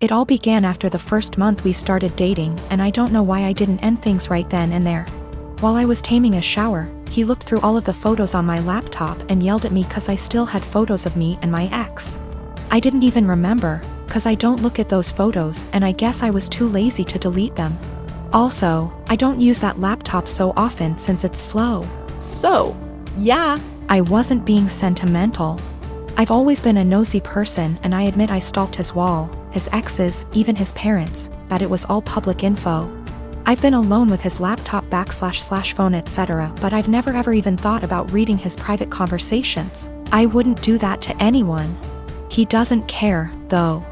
It all began after the first month we started dating, and I don't know why I didn't end things right then and there. While I was taming a shower, he looked through all of the photos on my laptop and yelled at me cause I still had photos of me and my ex. I didn't even remember, cause I don't look at those photos and I guess I was too lazy to delete them. Also, I don't use that laptop so often since it's slow. So, yeah. I wasn't being sentimental. I've always been a nosy person and I admit I stalked his wall, his exes, even his parents, but it was all public info. I've been alone with his laptop / phone etc. but I've never ever even thought about reading his private conversations. I wouldn't do that to anyone. He doesn't care, though.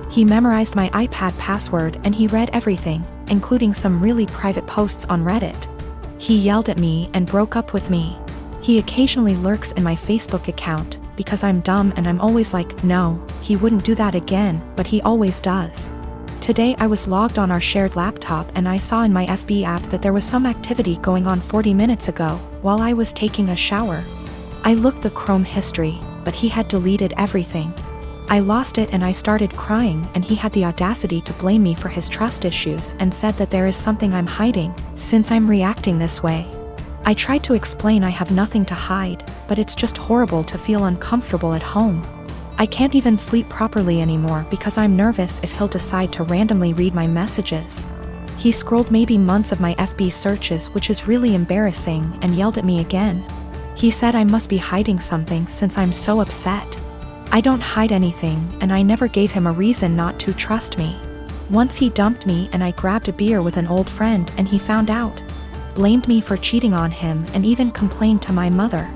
He memorized my iPad password and he read everything, including some really private posts on Reddit. He yelled at me and broke up with me. He occasionally lurks in my Facebook account, because I'm dumb and I'm always like, no, he wouldn't do that again, but he always does. Today I was logged on our shared laptop and I saw in my FB app that there was some activity going on 40 minutes ago, while I was taking a shower. I looked the Chrome history, but he had deleted everything. I lost it and I started crying and he had the audacity to blame me for his trust issues and said that there is something I'm hiding, since I'm reacting this way. I tried to explain I have nothing to hide, but it's just horrible to feel uncomfortable at home. I can't even sleep properly anymore because I'm nervous if he'll decide to randomly read my messages. He scrolled maybe months of my FB searches, which is really embarrassing, and yelled at me again. He said I must be hiding something since I'm so upset. I don't hide anything, and I never gave him a reason not to trust me. Once he dumped me and I grabbed a beer with an old friend and he found out. Blamed me for cheating on him and even complained to my mother.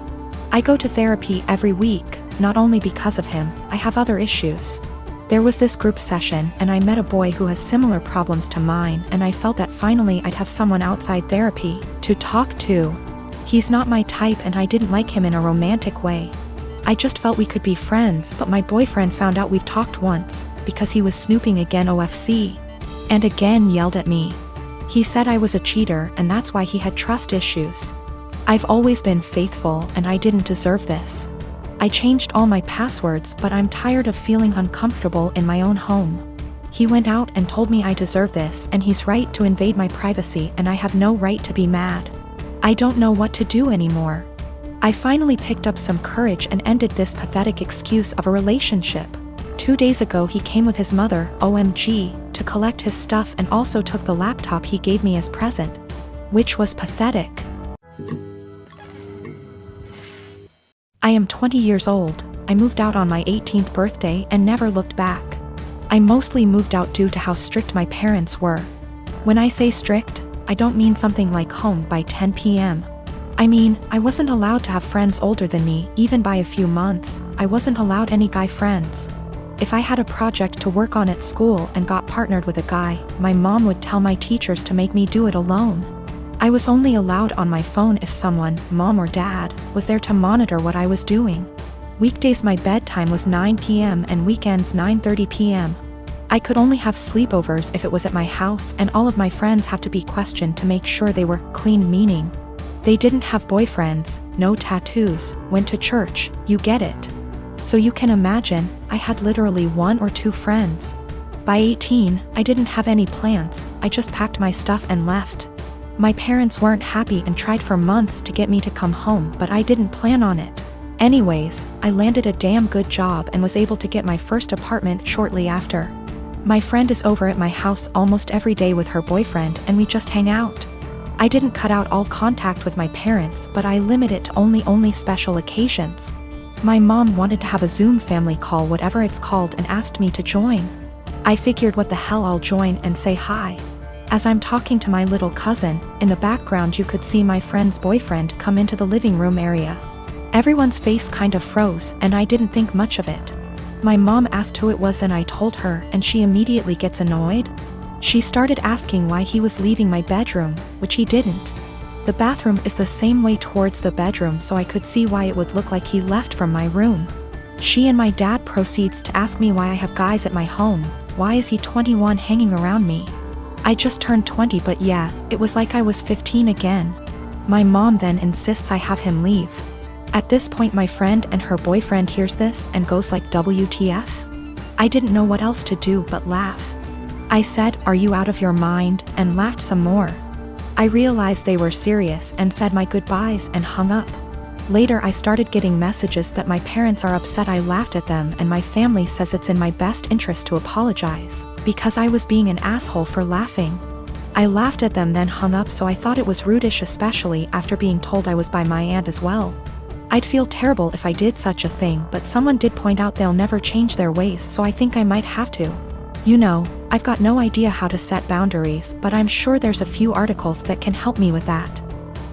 I go to therapy every week, not only because of him, I have other issues. There was this group session and I met a boy who has similar problems to mine and I felt that finally I'd have someone outside therapy to talk to. He's not my type and I didn't like him in a romantic way. I just felt we could be friends, but my boyfriend found out we've talked once, because he was snooping again OFC. And again yelled at me. He said I was a cheater and that's why he had trust issues. I've always been faithful and I didn't deserve this. I changed all my passwords, but I'm tired of feeling uncomfortable in my own home. He went out and told me I deserve this and he's right to invade my privacy and I have no right to be mad. I don't know what to do anymore. I finally picked up some courage and ended this pathetic excuse of a relationship. 2 days ago he came with his mother, OMG, to collect his stuff and also took the laptop he gave me as present. Which was pathetic. I am 20 years old. I moved out on my 18th birthday and never looked back. I mostly moved out due to how strict my parents were. When I say strict, I don't mean something like home by 10 p.m. I mean, I wasn't allowed to have friends older than me, even by a few months. I wasn't allowed any guy friends. If I had a project to work on at school and got partnered with a guy, my mom would tell my teachers to make me do it alone. I was only allowed on my phone if someone, mom or dad, was there to monitor what I was doing. Weekdays my bedtime was 9 p.m. and weekends 9:30 p.m. I could only have sleepovers if it was at my house and all of my friends have to be questioned to make sure they were clean, meaning they didn't have boyfriends, no tattoos, went to church, you get it. So you can imagine, I had literally 1 or 2 friends. By 18, I didn't have any plans, I just packed my stuff and left. My parents weren't happy and tried for months to get me to come home, but I didn't plan on it. Anyways, I landed a damn good job and was able to get my first apartment shortly after. My friend is over at my house almost every day with her boyfriend and we just hang out. I didn't cut out all contact with my parents, but I limit it to only special occasions. My mom wanted to have a Zoom family call, whatever it's called, and asked me to join. I figured what the hell, I'll join and say hi. As I'm talking to my little cousin, in the background you could see my friend's boyfriend come into the living room area. Everyone's face kind of froze and I didn't think much of it. My mom asked who it was and I told her and she immediately gets annoyed. She started asking why he was leaving my bedroom, which he didn't. The bathroom is the same way towards the bedroom, so I could see why it would look like he left from my room. She and my dad proceeds to ask me why I have guys at my home, why is he 21 hanging around me? I just turned 20, but yeah, it was like I was 15 again. My mom then insists I have him leave. At this point my friend and her boyfriend hears this and goes like WTF? I didn't know what else to do but laugh. I said, "Are you out of your mind?" and laughed some more. I realized they were serious and said my goodbyes and hung up. Later I started getting messages that my parents are upset I laughed at them and my family says it's in my best interest to apologize, because I was being an asshole for laughing. I laughed at them then hung up, so I thought it was rudish, especially after being told I was by my aunt as well. I'd feel terrible if I did such a thing, but someone did point out they'll never change their ways, so I think I might have to. You know, I've got no idea how to set boundaries, but I'm sure there's a few articles that can help me with that.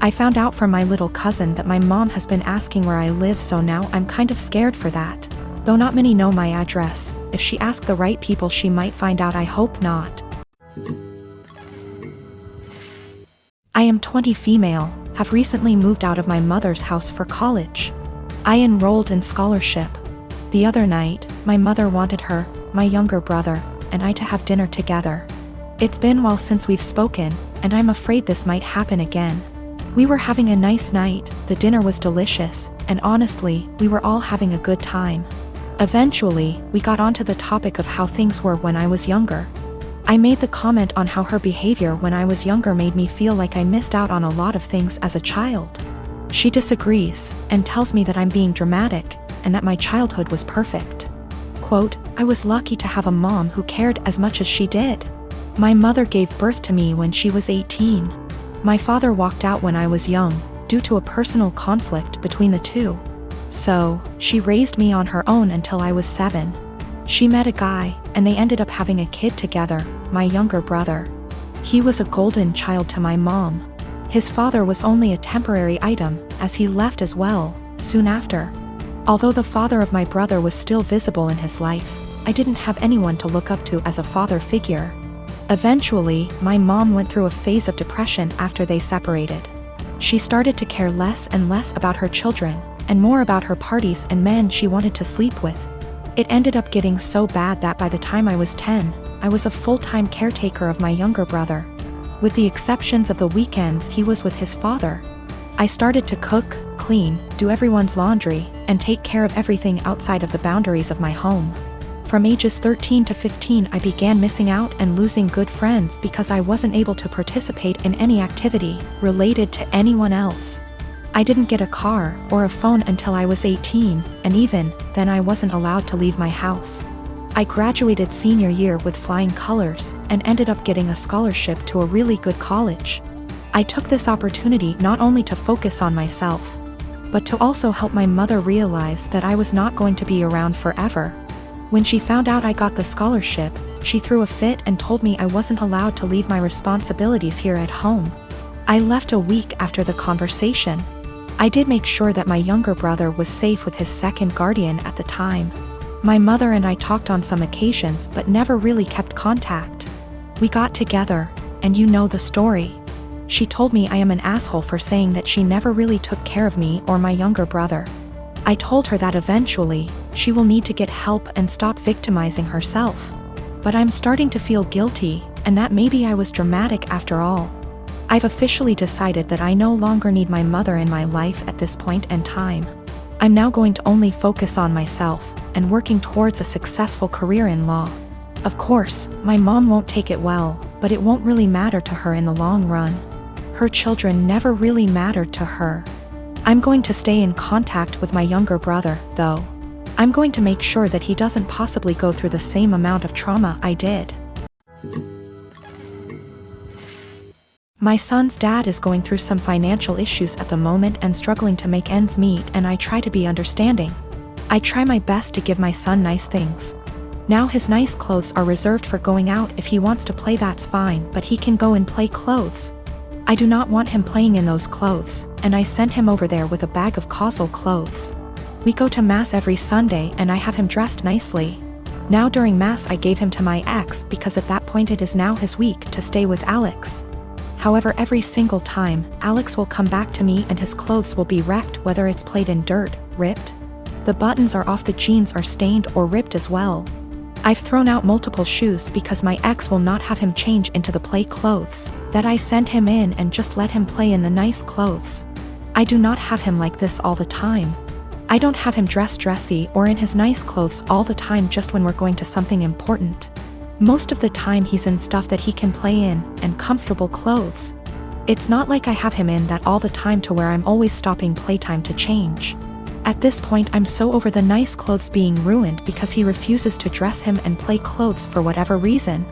I found out from my little cousin that my mom has been asking where I live, so now I'm kind of scared for that. Though not many know my address, if she asks the right people she might find out. I hope not. I am 20, female, have recently moved out of my mother's house for college. I enrolled in scholarship. The other night, my mother wanted her, my younger brother, and I to have dinner together. It's been a while since we've spoken, and I'm afraid this might happen again. We were having a nice night, the dinner was delicious, and honestly, we were all having a good time. Eventually, we got onto the topic of how things were when I was younger. I made the comment on how her behavior when I was younger made me feel like I missed out on a lot of things as a child. She disagrees, and tells me that I'm being dramatic, and that my childhood was perfect. Quote, "I was lucky to have a mom who cared as much as she did. My mother gave birth to me when she was 18. My father walked out when I was young, due to a personal conflict between the two. So, she raised me on her own until I was 7. She met a guy, and they ended up having a kid together, my younger brother. He was a golden child to my mom. His father was only a temporary item, as he left as well, soon after. Although the father of my brother was still visible in his life, I didn't have anyone to look up to as a father figure. Eventually, my mom went through a phase of depression after they separated. She started to care less and less about her children, and more about her parties and men she wanted to sleep with. It ended up getting so bad that by the time I was 10, I was a full-time caretaker of my younger brother. With the exceptions of the weekends he was with his father. I started to cook, clean, do everyone's laundry, and take care of everything outside of the boundaries of my home. From ages 13 to 15 I began missing out and losing good friends because I wasn't able to participate in any activity related to anyone else. I didn't get a car or a phone until I was 18, and even then I wasn't allowed to leave my house. I graduated senior year with flying colors and ended up getting a scholarship to a really good college. I took this opportunity not only to focus on myself, but to also help my mother realize that I was not going to be around forever. When she found out I got the scholarship, she threw a fit and told me I wasn't allowed to leave my responsibilities here at home. I left a week after the conversation. I did make sure that my younger brother was safe with his second guardian at the time. My mother and I talked on some occasions but never really kept contact. We got together, and you know the story. She told me I am an asshole for saying that she never really took care of me or my younger brother. I told her that eventually, she will need to get help and stop victimizing herself. But I'm starting to feel guilty, and that maybe I was dramatic after all. I've officially decided that I no longer need my mother in my life at this point in time. I'm now going to only focus on myself, and working towards a successful career in law. Of course, my mom won't take it well, but it won't really matter to her in the long run. Her children never really mattered to her. I'm going to stay in contact with my younger brother, though. I'm going to make sure that he doesn't possibly go through the same amount of trauma I did. My son's dad is going through some financial issues at the moment and struggling to make ends meet, and I try to be understanding. I try my best to give my son nice things. Now his nice clothes are reserved for going out. If he wants to play, that's fine, but he can go and play clothes. I do not want him playing in those clothes, and I send him over there with a bag of causal clothes. We go to mass every Sunday and I have him dressed nicely. Now during mass I gave him to my ex because at that point it is now his week to stay with Alex. However, every single time, Alex will come back to me and his clothes will be wrecked, whether it's played in dirt, ripped. The buttons are off, the jeans are stained or ripped as well. I've thrown out multiple shoes because my ex will not have him change into the play clothes, that I send him in and just let him play in the nice clothes. I do not have him like this all the time. I don't have him dressed dressy or in his nice clothes all the time just when we're going to something important. Most of the time he's in stuff that he can play in, and comfortable clothes. It's not like I have him in that all the time to where I'm always stopping playtime to change. At this point I'm so over the nice clothes being ruined because he refuses to dress him and play clothes for whatever reason.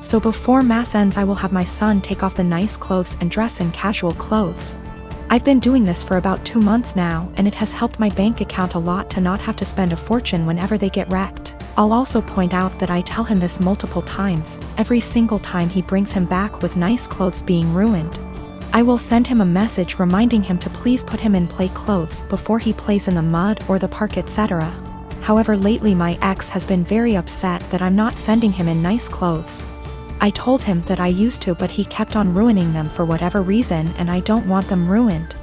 So before mass ends I will have my son take off the nice clothes and dress in casual clothes. I've been doing this for about 2 months now, and it has helped my bank account a lot to not have to spend a fortune whenever they get wrecked. I'll also point out that I tell him this multiple times, every single time he brings him back with nice clothes being ruined. I will send him a message reminding him to please put him in play clothes before he plays in the mud or the park, etc. However, lately my ex has been very upset that I'm not sending him in nice clothes. I told him that I used to, but he kept on ruining them for whatever reason, and I don't want them ruined.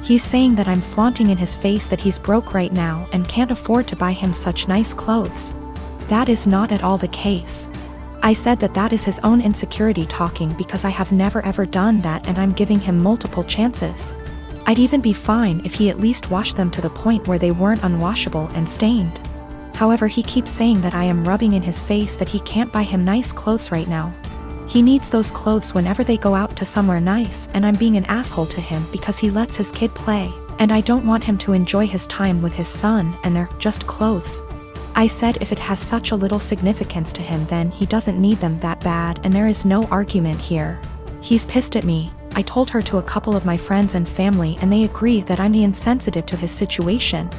He's saying that I'm flaunting in his face that he's broke right now and can't afford to buy him such nice clothes. That is not at all the case. I said that that is his own insecurity talking because I have never ever done that, and I'm giving him multiple chances. I'd even be fine if he at least washed them to the point where they weren't unwashable and stained. However, he keeps saying that I am rubbing in his face that he can't buy him nice clothes right now. He needs those clothes whenever they go out to somewhere nice, and I'm being an asshole to him because he lets his kid play, and I don't want him to enjoy his time with his son and they're just clothes. I said if it has such a little significance to him then he doesn't need them that bad, and there is no argument here. He's pissed at me. I told her to a couple of my friends and family and they agree that I'm the insensitive to his situation.